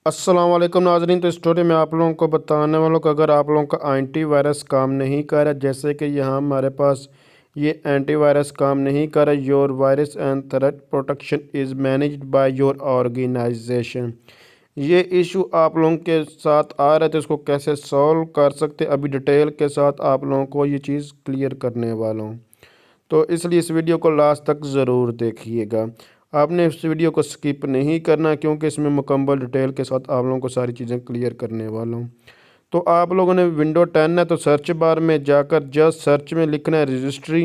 अस्सलाम वालेकुम नाज़रीन। तो इस स्टोरी में आप लोगों को बताने वालों को अगर आप लोगों का एंटीवायरस काम नहीं कर रहा, जैसे कि यहाँ हमारे पास ये एंटीवायरस काम नहीं कर रहा, your virus and threat protection is managed by your organisation, ये इशू आप लोगों के साथ आ रहे थे, इसको कैसे सॉल्व कर सकते अभी डिटेल के साथ आप लोगों को ये चीज़ क्लियर करने वाला हूँ। तो इसलिए इस वीडियो को लास्ट तक ज़रूर देखिएगा। आपने इस वीडियो को स्किप नहीं करना, क्योंकि इसमें मुकम्मल डिटेल के साथ आप लोगों को सारी चीज़ें क्लियर करने वाला हूँ। तो आप लोगों ने विंडो 10 है तो सर्च बार में जाकर जस्ट सर्च में लिखना है रजिस्ट्री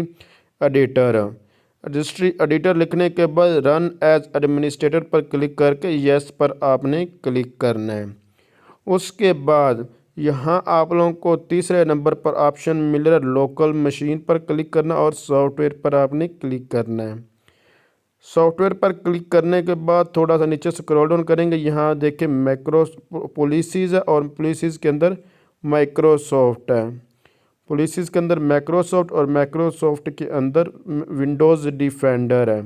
एडिटर। रजिस्ट्री एडिटर लिखने के बाद रन एज एडमिनिस्ट्रेटर पर क्लिक करके यस पर आपने क्लिक करना है। उसके बाद यहाँ आप लोगों को तीसरे नंबर पर ऑप्शन मिल रहा है लोकल मशीन पर क्लिक करना और सॉफ्टवेयर पर आपने क्लिक करना है। सॉफ्टवेयर पर क्लिक करने के बाद थोड़ा सा नीचे स्क्रॉल डाउन करेंगे, यहाँ देखिए मैक्रो पॉलिसीज़ है और पॉलिसीज़ के अंदर माइक्रोसॉफ्ट है। पॉलिसीज़ के अंदर माइक्रोसॉफ्ट और माइक्रोसॉफ्ट के अंदर विंडोज़ डिफेंडर है।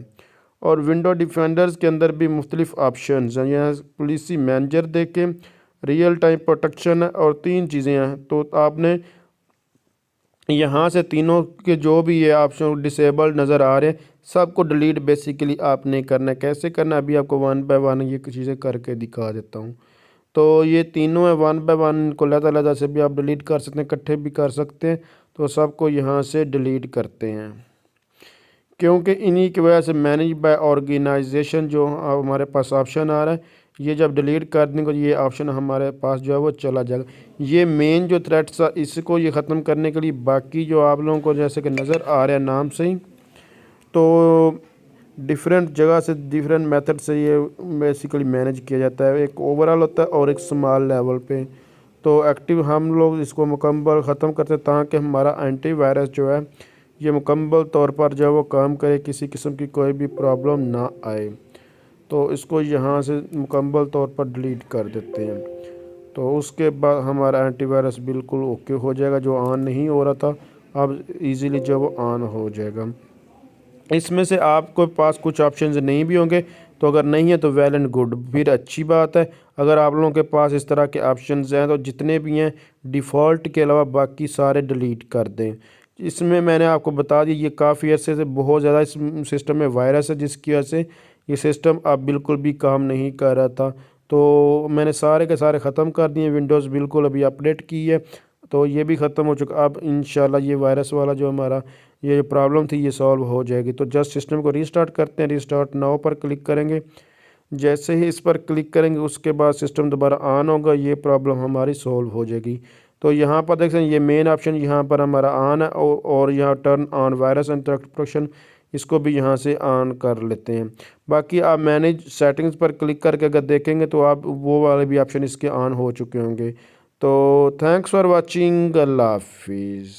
और विंडो डिफेंडर्स के अंदर भी मुख्तलिफ ऑप्शन हैं। यहाँ पॉलिसी मैनेजर देखें, रियल टाइम प्रोटेक्शन है और तीन चीज़ें हैं। तो आपने यहाँ से तीनों के जो भी ये ऑप्शन डिसेबल्ड नज़र आ रहे हैं सबको डिलीट बेसिकली आपने करना है। कैसे करना है अभी आपको वन बाय वन ये चीज़ें करके दिखा देता हूँ। तो ये तीनों है, वन बाय वन इनको अलग-अलग से भी आप डिलीट कर सकते हैं, इकट्ठे भी कर सकते हैं। तो सबको यहाँ से डिलीट करते हैं, क्योंकि इन्हीं की वजह से मैनेज बाय ऑर्गेनाइजेशन जो हमारे पास ऑप्शन आ रहा है, ये जब डिलीट कर देंगे ये ऑप्शन हमारे पास जो है वो चला जाएगा। ये मेन जो थ्रेट्स है इसको ये ख़त्म करने के लिए बाकी जो आप लोगों को जैसे कि नज़र आ रहा है नाम से ही, तो डिफरेंट जगह से डिफरेंट मेथड से ये बेसिकली मैनेज किया जाता है। एक ओवरऑल होता है और एक स्मॉल लेवल पे। तो एक्टिव हम लोग इसको मुकम्मल ख़त्म करते हैं ताकि हमारा एंटीवायरस जो है ये मुकम्मल तौर पर जो है वो काम करे, किसी किस्म की कोई भी प्रॉब्लम ना आए। तो इसको यहाँ से मुकम्मल तौर पर डिलीट कर देते हैं। तो उसके बाद हमारा एंटीवायरस बिल्कुल ओके हो जाएगा, जो ऑन नहीं हो रहा था अब इजीली जो वो ऑन हो जाएगा। इसमें से आपके पास कुछ ऑप्शंस नहीं भी होंगे, तो अगर नहीं है तो वेल एंड गुड, फिर अच्छी बात है। अगर आप लोगों के पास इस तरह के ऑप्शंस हैं तो जितने भी हैं डिफ़ॉल्ट के अलावा बाकी सारे डिलीट कर दें। इसमें मैंने आपको बता दिया ये काफ़ी अर्से से बहुत ज़्यादा इस सिस्टम में वायरस है, जिसकी वजह से ये सिस्टम अब बिल्कुल भी काम नहीं कर रहा था। तो मैंने सारे के सारे ख़त्म कर दिए, विंडोज़ बिल्कुल अभी अपडेट की है तो ये भी ख़त्म हो चुका। अब इंशाल्लाह ये वायरस वाला जो हमारा ये जो प्रॉब्लम थी ये सॉल्व हो जाएगी। तो जस्ट सिस्टम को रीस्टार्ट करते हैं, रीस्टार्ट नाउ पर क्लिक करेंगे। जैसे ही इस पर क्लिक करेंगे उसके बाद सिस्टम दोबारा ऑन होगा, ये प्रॉब्लम हमारी सॉल्व हो जाएगी। तो यहाँ पर देख सकते हैं ये मेन ऑप्शन यहाँ पर हमारा ऑन है और यहाँ turn on virus and threat protection इसको भी यहाँ से ऑन कर लेते हैं। बाकी आप मैनेज सेटिंग्स पर क्लिक करके अगर देखेंगे तो आप वो वाले भी ऑप्शन इसके ऑन हो चुके होंगे। तो थैंक्स फॉर वॉचिंग, अल्लाह हाफिज़।